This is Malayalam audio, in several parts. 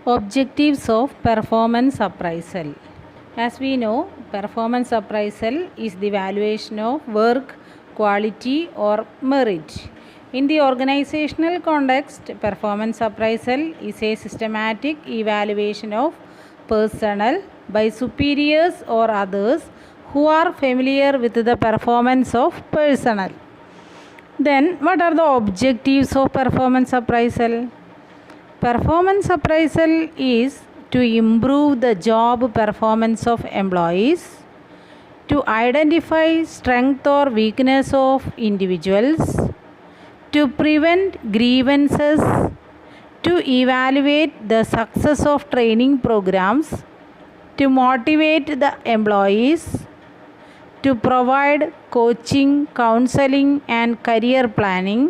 Objectives of performance appraisal. As we know, performance appraisal is the evaluation of work, quality, or merit. In the organizational context, performance appraisal is a systematic evaluation of personnel by superiors or others who are familiar with the performance of personnel. Then, what are the objectives of performance appraisal? Performance appraisal is to improve the job performance of employees, to identify strength or weakness of individuals, to prevent grievances, to evaluate the success of training programs, to motivate the employees, to provide coaching, counseling, and career planning,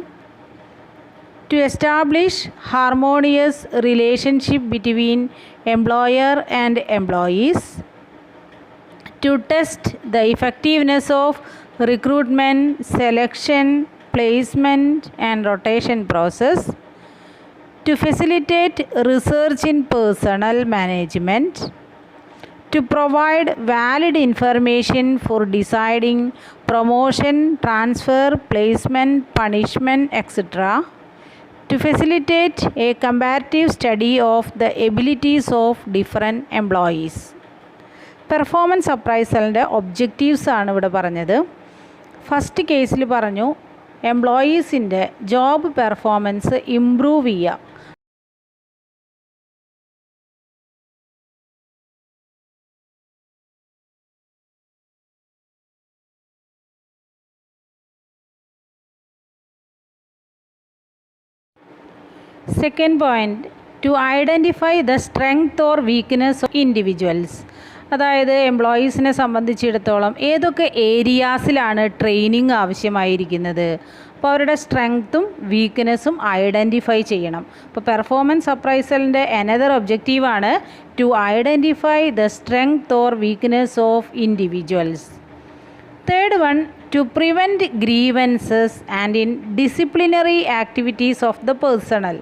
to establish harmonious relationship between employer and employees, to test the effectiveness of recruitment, selection, placement, and rotation process, to facilitate research in personnel management, to provide valid information for deciding promotion, transfer, placement, punishment, etc., to facilitate a comparative study of the abilities of different employees. Performance അപ്രൈസലിൻ്റെ ഒബ്ജക്റ്റീവ്സ് ആണ് ഇവിടെ പറഞ്ഞത്. ഫസ്റ്റ് കേസിൽ പറഞ്ഞു എംപ്ലോയീസിൻ്റെ ജോബ് പെർഫോമൻസ് ഇംപ്രൂവ് ചെയ്യുക. Second point, to identify the strength or weakness of individuals. അതായത് എംപ്ലോയീസിനെ സംബന്ധിച്ചിടത്തോളം ഏതൊക്കെ ഏരിയാസിലാണ് ട്രെയിനിങ് ആവശ്യമായിരിക്കുന്നത്, അപ്പോൾ അവരുടെ സ്ട്രെങ്ത്തും വീക്ക്നെസ്സും ഐഡൻറ്റിഫൈ ചെയ്യണം. അപ്പോൾ പെർഫോമൻസ് അപ്രൈസലിൻ്റെ അനദർ ഒബ്ജക്റ്റീവാണ് to identify the strength or weakness of individuals. Third one, to prevent grievances and in disciplinary activities of the personnel.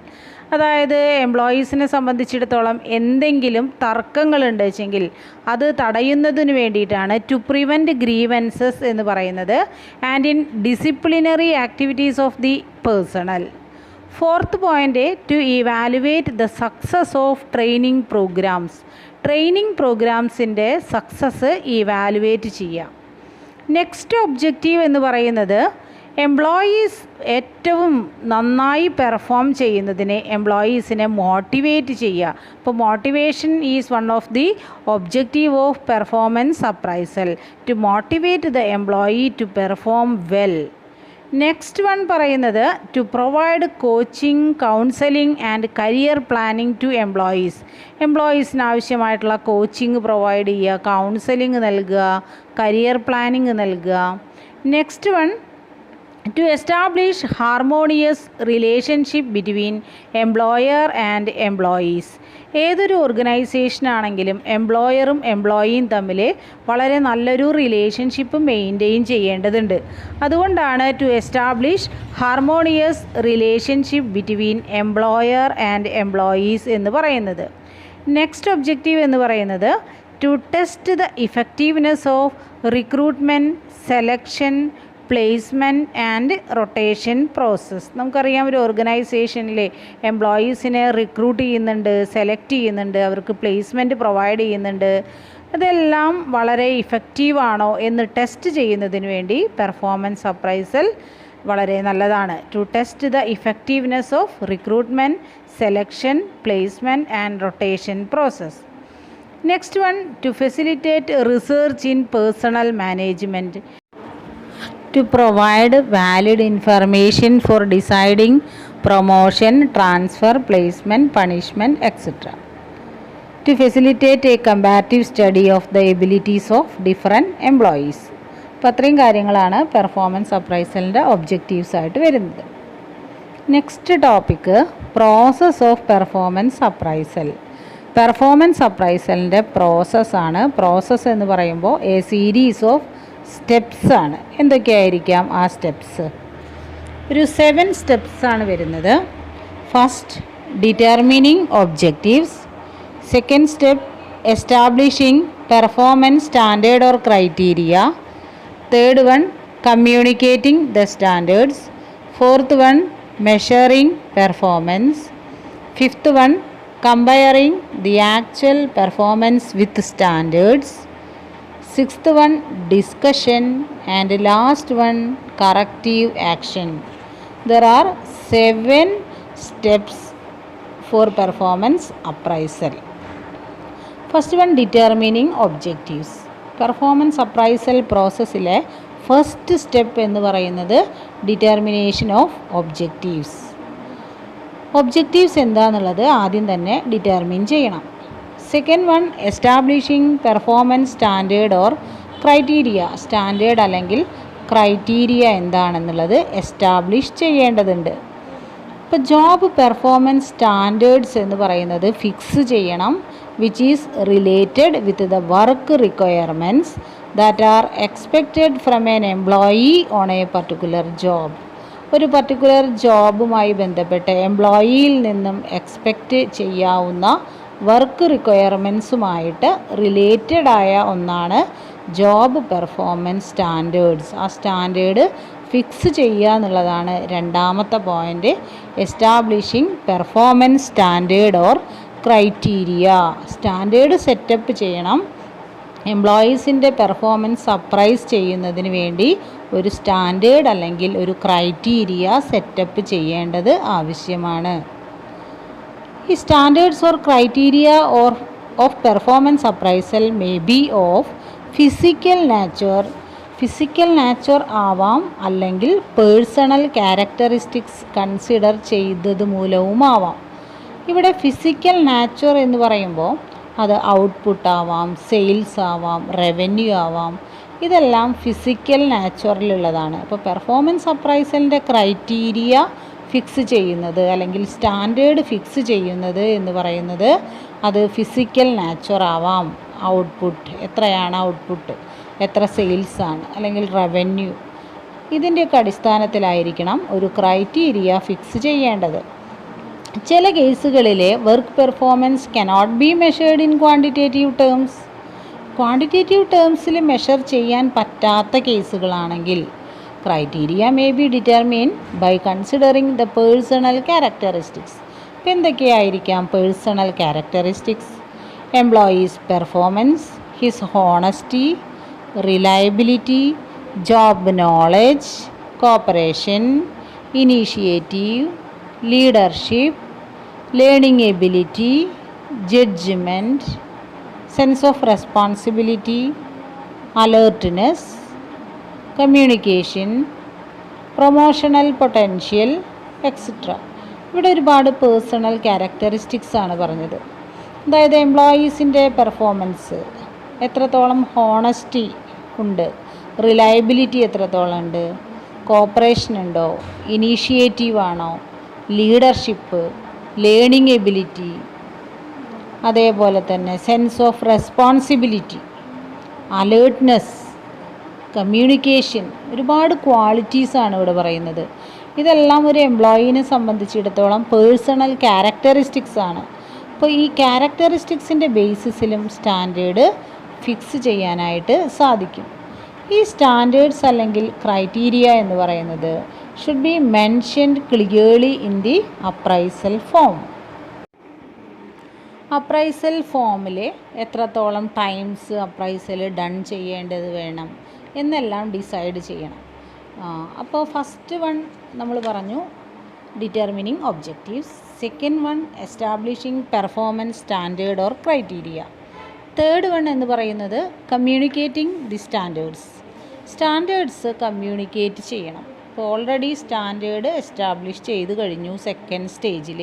അതായത് എംപ്ലോയീസിനെ സംബന്ധിച്ചിടത്തോളം എന്തെങ്കിലും തർക്കങ്ങളുണ്ട് വെച്ചെങ്കിൽ അത് തടയുന്നതിന് വേണ്ടിയിട്ടാണ് ടു പ്രിവെൻറ്റ് ഗ്രീവൻസസ് എന്ന് പറയുന്നത്. And in disciplinary activities of the personnel. Fourth point, to evaluate the success of training programs. Training പ്രോഗ്രാംസിൻ്റെ സക്സസ് ഇവാലുവേറ്റ് ചെയ്യാം. നെക്സ്റ്റ് ഒബ്ജക്റ്റീവ് എന്ന് പറയുന്നത് എംപ്ലോയീസ് ഏറ്റവും നന്നായി പെർഫോം ചെയ്യുന്നതിന് എംപ്ലോയീസിനെ മോട്ടിവേറ്റ് ചെയ്യുക. അപ്പോൾ motivation is one of the objective of performance appraisal, to motivate the employee to perform well. Next one പറയുന്നത് to provide coaching, counselling and career planning to employees. എംപ്ലോയീസിന് ആവശ്യമായിട്ടുള്ള കോച്ചിങ് പ്രൊവൈഡ് ചെയ്യുക, കൗൺസലിംഗ് നൽകുക, കരിയർ പ്ലാനിംഗ് നൽകുക. Next one, to establish harmonious relationship between employer and employees. ഏതൊരു ഓർഗനൈസേഷനാണെങ്കിലും എംപ്ലോയറും എംപ്ലോയിയും തമ്മിൽ വളരെ നല്ലൊരു റിലേഷൻഷിപ്പ് മെയിൻറ്റെയിൻ ചെയ്യേണ്ടതുണ്ട്. അതുകൊണ്ടാണ് to establish harmonious relationship between employer and employees എന്ന് പറയുന്നത്. നെക്സ്റ്റ് ഒബ്ജക്റ്റീവ് എന്ന് പറയുന്നത് to test the effectiveness of recruitment, selection, placement and rotation process. നമുക്കറിയാം ഒരു ഓർഗനൈസേഷനിൽ എംപ്ലോയീസിനെ റിക്രൂട്ട് ചെയ്യുന്നുണ്ട്, സെലക്ട് ചെയ്യുന്നുണ്ട്, അവർക്ക് പ്ലേസ്മെൻറ്റ് പ്രൊവൈഡ് ചെയ്യുന്നുണ്ട്. അതെല്ലാം വളരെ ഇഫക്റ്റീവാണോ എന്ന് ടെസ്റ്റ് ചെയ്യുന്നതിന് വേണ്ടി പെർഫോമൻസ് അപ്രൈസൽ വളരെ നല്ലതാണ്. To test the effectiveness of recruitment, selection, placement and rotation process. Next one, to facilitate research in personnel management. To provide valid information for deciding promotion, transfer, placement, punishment, etc. To facilitate a comparative study of the abilities of different employees. അപ്പോൾ അത്രയും കാര്യങ്ങളാണ് പെർഫോമൻസ് അപ്രൈസലിൻ്റെ ഒബ്ജക്റ്റീവ്സ് ആയിട്ട് വരുന്നത്. Next topic process of performance appraisal. Performance അപ്രൈസലിൻ്റെ പ്രോസസ്സാണ്. പ്രോസസ്സ് എന്ന് പറയുമ്പോൾ എ സീരീസ് ഓഫ് സ്റ്റെപ്സ് ആണ്. എന്തൊക്കെയായിരിക്കാം ആ സ്റ്റെപ്സ്? ഒരു 7 സ്റ്റെപ്സ് ആണ് വരുന്നത്. First, determining objectives. Second step, establishing performance standard or criteria. Third one, communicating the standards. Fourth one, measuring performance. Fifth one, comparing the actual performance with standards. Sixth one, discussion. And last one, corrective action. There are 7 steps for performance appraisal. First one, determining objectives. Performance appraisal പ്രോസസ്സിലെ ഫസ്റ്റ് സ്റ്റെപ്പ് എന്ന് പറയുന്നത് ഡിറ്റർമിനേഷൻ ഓഫ് ഒബ്ജക്റ്റീവ്സ്. ഒബ്ജക്റ്റീവ്സ് എന്താണെന്നുള്ളത് ആദ്യം തന്നെ ഡിറ്റർമിൻ ചെയ്യണം. Second one, establishing performance standard or criteria. Standard അല്ലെങ്കിൽ ക്രൈറ്റീരിയ എന്താണെന്നുള്ളത് എസ്റ്റാബ്ലിഷ് ചെയ്യേണ്ടതുണ്ട്. ഇപ്പോൾ ജോബ് പെർഫോമൻസ് സ്റ്റാൻഡേർഡ്സ് എന്ന് പറയുന്നത് ഫിക്സ് ചെയ്യണം, which is related with the work requirements that are expected from an employee on a particular job. ഒരു പർട്ടിക്കുലർ ജോബുമായി ബന്ധപ്പെട്ട് എംപ്ലോയിയിൽ നിന്നും എക്സ്പെക്റ്റ് ചെയ്യാവുന്ന വർക്ക് റിക്വയർമെൻറ്റ്സുമായിട്ട് റിലേറ്റഡ് ആയ ഒന്നാണ് ജോബ് പെർഫോമൻസ് സ്റ്റാൻഡേർഡ്സ്. ആ സ്റ്റാൻഡേർഡ് ഫിക്സ് ചെയ്യുക എന്നുള്ളതാണ് രണ്ടാമത്തെ point. Establishing performance standard or criteria. Standard setup ചെയ്യണം. എംപ്ലോയീസിൻ്റെ പെർഫോമൻസ് അപ്രൈസ് ചെയ്യുന്നതിന് വേണ്ടി ഒരു സ്റ്റാൻഡേർഡ് അല്ലെങ്കിൽ ഒരു ക്രൈറ്റീരിയ സെറ്റപ്പ് ചെയ്യേണ്ടത് ആവശ്യമാണ്. ഈ standards or criteria or of performance appraisal may be of physical nature ആവാം, അല്ലെങ്കിൽ പേഴ്സണൽ ക്യാരക്ടറിസ്റ്റിക്സ് കൺസിഡർ ചെയ്തത് മൂലവുമാവാം. ഇവിടെ ഫിസിക്കൽ നാച്ചർ എന്ന് പറയുമ്പോൾ അത് ഔട്ട്പുട്ട് ആവാം, സെയിൽസ് ആവാം, റവന്യൂ ആവാം. ഇതെല്ലാം ഫിസിക്കൽ നാച്ചറിലുള്ളതാണ്. അപ്പോൾ പെർഫോമൻസ് അപ്രൈസലിൻ്റെ ക്രൈറ്റീരിയ ഫിക്സ് ചെയ്യുന്നത് അല്ലെങ്കിൽ സ്റ്റാൻഡേർഡ് ഫിക്സ് ചെയ്യുന്നത് എന്ന് പറയുന്നത് അത് ഫിസിക്കൽ നാച്ചർ ആവാം. ഔട്ട്പുട്ട് എത്രയാണ്, ഔട്ട്പുട്ട് എത്ര സെയിൽസാണ്, അല്ലെങ്കിൽ റവന്യൂ, ഇതിൻ്റെയൊക്കെ അടിസ്ഥാനത്തിലായിരിക്കണം ഒരു ക്രൈറ്റീരിയ ഫിക്സ് ചെയ്യേണ്ടത്. ചില കേസുകളിലെ work performance cannot be measured in quantitative terms. Quantitative ടേംസിൽ മെഷർ ചെയ്യാൻ പറ്റാത്ത കേസുകളാണെങ്കിൽ criteria may be determine by considering the personal characteristics. ഇപ്പം എന്തൊക്കെയായിരിക്കാം personal characteristics? Employees performance, his honesty, reliability, job knowledge, cooperation, initiative, leadership, learning ability, judgment, sense of responsibility, alertness, communication, promotional potential, etc. ഇവിടെ ഒരുപാട് പേഴ്സണൽ ക്യാരക്ടറിസ്റ്റിക്സ് ആണ് പറഞ്ഞത്. അതായത് എംപ്ലോയീസിൻ്റെ പെർഫോമൻസ് എത്രത്തോളം ഹോണസ്റ്റി ഉണ്ട്, റിലയബിലിറ്റി എത്രത്തോളം ഉണ്ട്, കോപ്പറേഷൻ ഉണ്ടോ, ഇനീഷ്യേറ്റീവ് ആണോ, ലീഡർഷിപ്പ്, ലേണിംഗ് എബിലിറ്റി, അതേപോലെ തന്നെ sense of responsibility, alertness, communication, ഒരുപാട് ക്വാളിറ്റീസാണ് ഇവിടെ പറയുന്നത്. ഇതെല്ലാം ഒരു എംപ്ലോയീനെ സംബന്ധിച്ചിടത്തോളം പേഴ്സണൽ ക്യാരക്ടറിസ്റ്റിക്സ് ആണ്. അപ്പോൾ ഈ ക്യാരക്ടറിസ്റ്റിക്സിൻ്റെ ബേസിസിലും സ്റ്റാൻഡേർഡ് ഫിക്സ് ചെയ്യാനായിട്ട് സാധിക്കും. ഈ സ്റ്റാൻഡേർഡ്സ് അല്ലെങ്കിൽ ക്രൈറ്റീരിയ എന്ന് പറയുന്നത് should be mentioned clearly in the appraisal form. Appraisal ഫോമിൽ എത്രത്തോളം ടൈംസ് അപ്രൈസൽ ഡൺ ചെയ്യേണ്ടത് വേണം എന്നെല്ലാം ഡിസൈഡ് ചെയ്യണം. അപ്പോൾ ഫസ്റ്റ് വൺ നമ്മൾ പറഞ്ഞു determining objectives. Second one establishing performance standard or criteria. Third one എന്ന് പറയുന്നത് communicating the standards. Standards communicate ചെയ്യണം. ഇപ്പോൾ ഓൾറെഡി സ്റ്റാൻഡേർഡ് എസ്റ്റാബ്ലിഷ് ചെയ്ത് കഴിഞ്ഞു സെക്കൻഡ് സ്റ്റേജിൽ.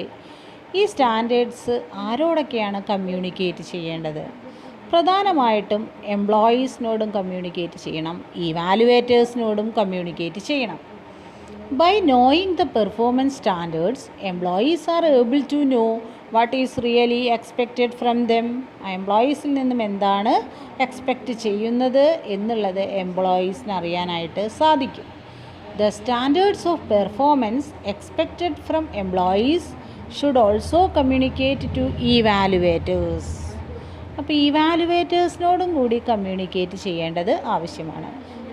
ഈ സ്റ്റാൻഡേർഡ്സ് ആരോടൊക്കെയാണ് കമ്മ്യൂണിക്കേറ്റ് ചെയ്യേണ്ടത്? പ്രധാനമായിട്ടും എംപ്ലോയീസിനോടും കമ്മ്യൂണിക്കേറ്റ് ചെയ്യണം, ഇവാലുവേറ്റേഴ്സിനോടും കമ്മ്യൂണിക്കേറ്റ് ചെയ്യണം. By knowing the performance standards, employees are able to know what is really expected from them. എംപ്ലോയീസിൽ നിന്നും എന്താണ് എക്സ്പെക്റ്റ് ചെയ്യുന്നത് എന്നുള്ളത് എംപ്ലോയീസിന് അറിയാനായിട്ട് സാധിക്കും. The standards of performance expected from employees should also communicate to evaluators. അപ്പോൾ ഇവാലുവേറ്റേഴ്സിനോടും കൂടി കമ്മ്യൂണിക്കേറ്റ് ചെയ്യേണ്ടത് ആവശ്യമാണ്.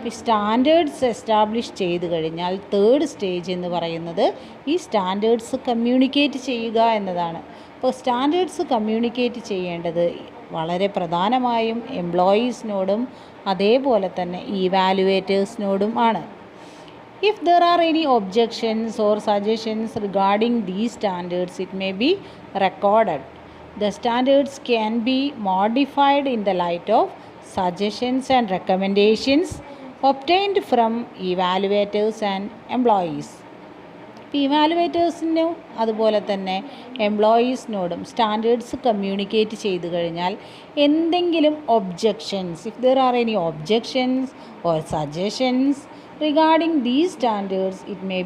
ഈ സ്റ്റാൻഡേർഡ്സ് എസ്റ്റാബ്ലിഷ് ചെയ്ത് കഴിഞ്ഞാൽ തേർഡ് സ്റ്റേജ് എന്ന് പറയുന്നത് ഈ സ്റ്റാൻഡേർഡ്സ് കമ്മ്യൂണിക്കേറ്റ് ചെയ്യുക എന്നതാണ്. അപ്പോൾ സ്റ്റാൻഡേർഡ്സ് കമ്മ്യൂണിക്കേറ്റ് ചെയ്യേണ്ടത് വളരെ പ്രധാനമായും എംപ്ലോയീസിനോടും അതേപോലെ തന്നെ ഇവാലുവേറ്റേഴ്സിനോടും ആണ്. If there are any objections or suggestions regarding these standards, it may be recorded. The standards can be modified in the light of suggestions and recommendations obtained from evaluators and employees. ഇവാലുവേറ്റേഴ്സിനും അതുപോലെ തന്നെ എംപ്ലോയീസിനോടും സ്റ്റാൻഡേർഡ്സ് കമ്മ്യൂണിക്കേറ്റ് ചെയ്തു കഴിഞ്ഞാൽ എന്തെങ്കിലും objections, if there are any objections or suggestions regarding these standards it may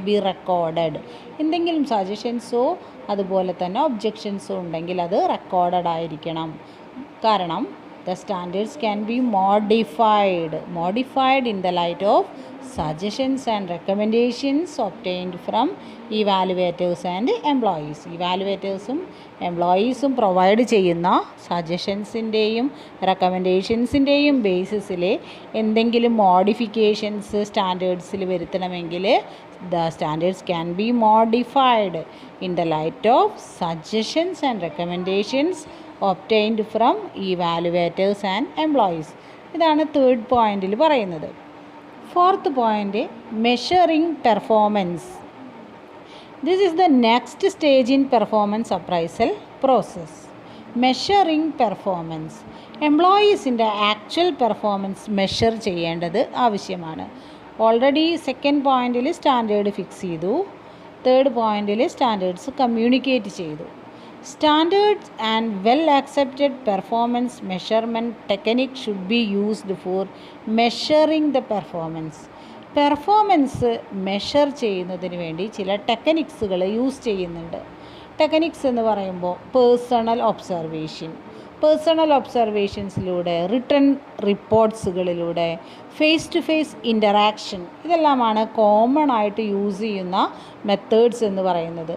be recorded. എന്തെങ്കിലും സജഷൻസോ അതുപോലെ തന്നെ ഒബ്ജെക്ഷൻസോ ഉണ്ടെങ്കിൽ അത് റെക്കോർഡഡ് ആയിരിക്കണം. കാരണം the standards can be modified in the light of suggestions and recommendations obtained from evaluators and employees. ഇവാലുവേറ്റേഴ്സും എംപ്ലോയീസും പ്രൊവൈഡ് ചെയ്യുന്ന സജഷൻസിൻ്റെയും റെക്കമെൻഡേഷൻസിൻ്റെയും ബേസിസിൽ എന്തെങ്കിലും മോഡിഫിക്കേഷൻസ് സ്റ്റാൻഡേർഡ്സിൽ വരുത്തണമെങ്കിൽ the standards can be modified in the light of suggestions and recommendations obtained from evaluators and employees. ഇതാണ് തേർഡ് പോയിന്റിൽ പറയുന്നത്. Fourth point, measuring performance. This is the next stage in performance appraisal process. Measuring performance, എംപ്ലോയീസിൻ്റെ ആക്ച്വൽ പെർഫോമൻസ് മെഷർ ചെയ്യേണ്ടത് ആവശ്യമാണ്. ഓൾറെഡി സെക്കൻഡ് പോയിന്റിൽ സ്റ്റാൻഡേർഡ് ഫിക്സ് ചെയ്തു, തേർഡ് പോയിന്റിൽ സ്റ്റാൻഡേർഡ്സ് കമ്മ്യൂണിക്കേറ്റ് ചെയ്തു. Standards and well-accepted performance measurement technique should be used for measuring the performance. Performance measure ചെയ്യുന്നതിന് വേണ്ടി ചില ടെക്നിക്സുകൾ യൂസ് ചെയ്യുന്നുണ്ട്. ടെക്നിക്സ് എന്ന് പറയുമ്പോൾ പേഴ്സണൽ ഒബ്സർവേഷൻസിലൂടെ, റിട്ടൺ റിപ്പോർട്ട്സുകളിലൂടെ, ഫേസ് ടു ഫേസ് ഇൻ്ററാക്ഷൻ, ഇതെല്ലാമാണ് കോമൺ ആയിട്ട് യൂസ് ചെയ്യുന്ന മെത്തേഡ്സ് എന്ന് പറയുന്നത്.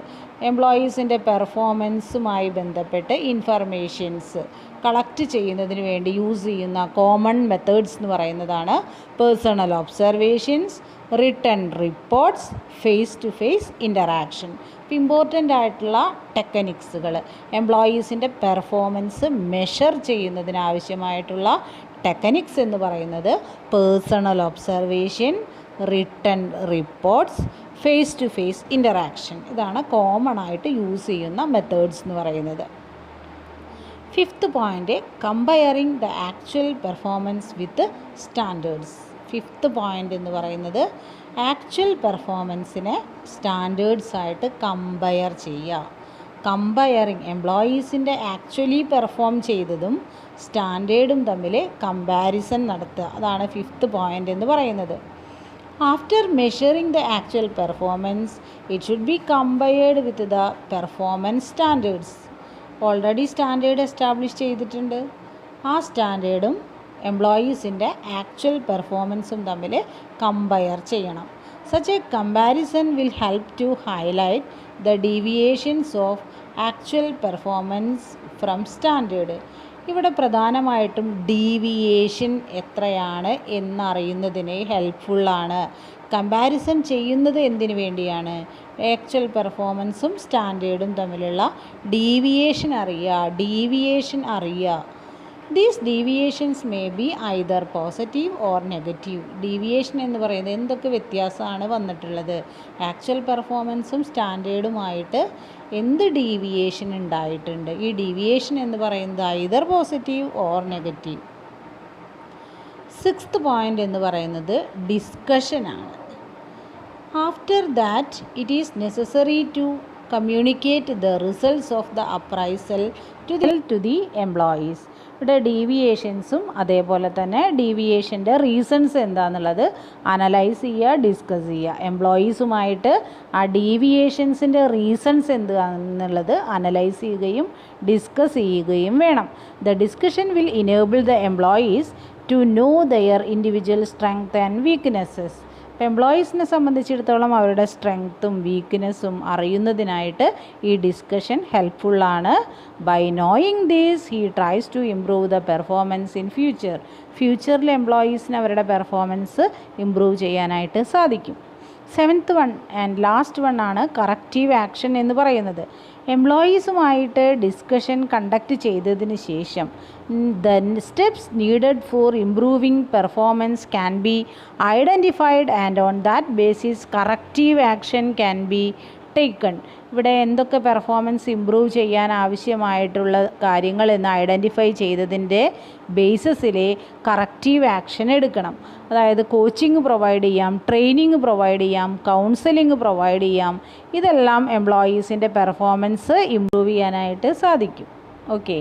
എംപ്ലോയീസിൻ്റെ പെർഫോമൻസുമായി ബന്ധപ്പെട്ട് ഇൻഫർമേഷൻസ് കളക്ട് ചെയ്യുന്നതിന് വേണ്ടി യൂസ് ചെയ്യുന്ന കോമൺ മെത്തേഡ്സ് എന്ന് പറയുന്നതാണ് personal observations, written reports, face to face interaction. Important ആയിട്ടുള്ള ടെക്നിക്സുകൾ, എംപ്ലോയീസിൻ്റെ പെർഫോമൻസ് മെഷർ ചെയ്യുന്നതിനാവശ്യമായിട്ടുള്ള ടെക്നിക്സ് എന്ന് പറയുന്നത് personal observation, written reports, face to face interaction. ഇതാണ് കോമൺ ആയിട്ട് യൂസ് ചെയ്യുന്ന മെത്തേഡ്സ് എന്ന് പറയുന്നത്. Fifth point, comparing the actual performance with standards. Fifth point എന്ന് പറയുന്നത് ആക്ച്വൽ പെർഫോമൻസിനെ സ്റ്റാൻഡേർഡ്സായിട്ട് കമ്പയർ ചെയ്യുക. കമ്പയറിംഗ്, എംപ്ലോയീസിൻ്റെ ആക്ച്വലി പെർഫോം ചെയ്തതും സ്റ്റാൻഡേർഡും തമ്മിൽ കമ്പാരിസൺ നടത്തുക. അതാണ് ഫിഫ്ത്ത് പോയിൻ്റ് എന്ന് പറയുന്നത്. After measuring the actual performance, it should be compared with the performance standards. Already standard establish ചെയ്തിട്ടുണ്ട്. ആ സ്റ്റാൻഡേർഡും എംപ്ലോയീസിൻ്റെ ആക്ച്വൽ പെർഫോമൻസും തമ്മിൽ കമ്പയർ ചെയ്യണം. Such a comparison will help to highlight the deviations of actual performance from standard. ഇവിടെ പ്രധാനമായിട്ടും ഡീവിയേഷൻ എത്രയാണ് എന്നറിയുന്നതിന് ഹെൽപ്ഫുള്ളാണ്. കമ്പാരിസൺ ചെയ്യുന്നത് എന്തിനു വേണ്ടിയാണ്? ആക്ച്വൽ പെർഫോമൻസും സ്റ്റാൻഡേർഡും തമ്മിലുള്ള ഡീവിയേഷൻ അറിയുക. These deviations may be either positive or negative. Deviation എന്ന് പറയുന്നത് എന്തൊക്കെ വ്യത്യാസമാണ് വന്നിട്ടുള്ളത്, ആക്ച്വൽ പെർഫോമൻസും സ്റ്റാൻഡേർഡുമായിട്ട് എന്ത് ഡീവിയേഷൻ ഉണ്ടായിട്ടുണ്ട്. ഈ ഡീവിയേഷൻ എന്ന് പറയുന്നത് either positive or negative. Sixth point എന്ന് പറയുന്നത് ഡിസ്കഷനാണ്. After that it is necessary to communicate the results of the appraisal to the employees. ഇവിടെ ഡീവിയേഷൻസും അതേപോലെ തന്നെ ഡീവിയേഷൻ്റെ റീസൺസ് എന്താണെന്നുള്ളത് അനലൈസ് ചെയ്യുക, ഡിസ്കസ് ചെയ്യുക. എംപ്ലോയീസുമായിട്ട് ആ ഡീവിയേഷൻസിൻ്റെ റീസൺസ് എന്താണെന്നുള്ളത് അനലൈസ് ചെയ്യുകയും ഡിസ്കസ് ചെയ്യുകയും വേണം. The discussion will enable the employees to know their individual strength and weaknesses. അപ്പോൾ എംപ്ലോയീസിനെ സംബന്ധിച്ചിടത്തോളം അവരുടെ സ്ട്രെങ്ത്തും വീക്ക്നെസ്സും അറിയുന്നതിനായിട്ട് ഈ ഡിസ്കഷൻ ഹെൽപ്ഫുള്ളാണ്. By knowing these he tries to improve the performance in ഫ്യൂച്ചറിൽ എംപ്ലോയീസിന് അവരുടെ പെർഫോമൻസ് ഇംപ്രൂവ് ചെയ്യാനായിട്ട് സാധിക്കും. 7th one and last one ആണ് കറക്റ്റീവ് ആക്ഷൻ എന്ന് പറയുന്നത്. എംപ്ലോയീസുമായിട്ട് ഡിസ്കഷൻ കണ്ടക്ട് ചെയ്തതിന് ശേഷം the steps needed for improving performance can be identified and on that basis corrective action can be taken. ഇവിടെ എന്തൊക്കെ പെർഫോമൻസ് ഇംപ്രൂവ് ചെയ്യാൻ ആവശ്യമായിട്ടുള്ള കാര്യങ്ങൾ എന്ന് ഐഡൻറ്റിഫൈ ചെയ്തതിൻ്റെ ബേസിസിൽ കറക്റ്റീവ് ആക്ഷൻ എടുക്കണം. അതായത് കോച്ചിങ് പ്രൊവൈഡ് ചെയ്യാം, ട്രെയിനിങ് പ്രൊവൈഡ് ചെയ്യാം, കൗൺസിലിംഗ് പ്രൊവൈഡ് ചെയ്യാം. ഇതെല്ലാം എംപ്ലോയീസിൻ്റെ പെർഫോമൻസ് ഇംപ്രൂവ് ചെയ്യാനായിട്ട് സാധിക്കും. ഓക്കെ.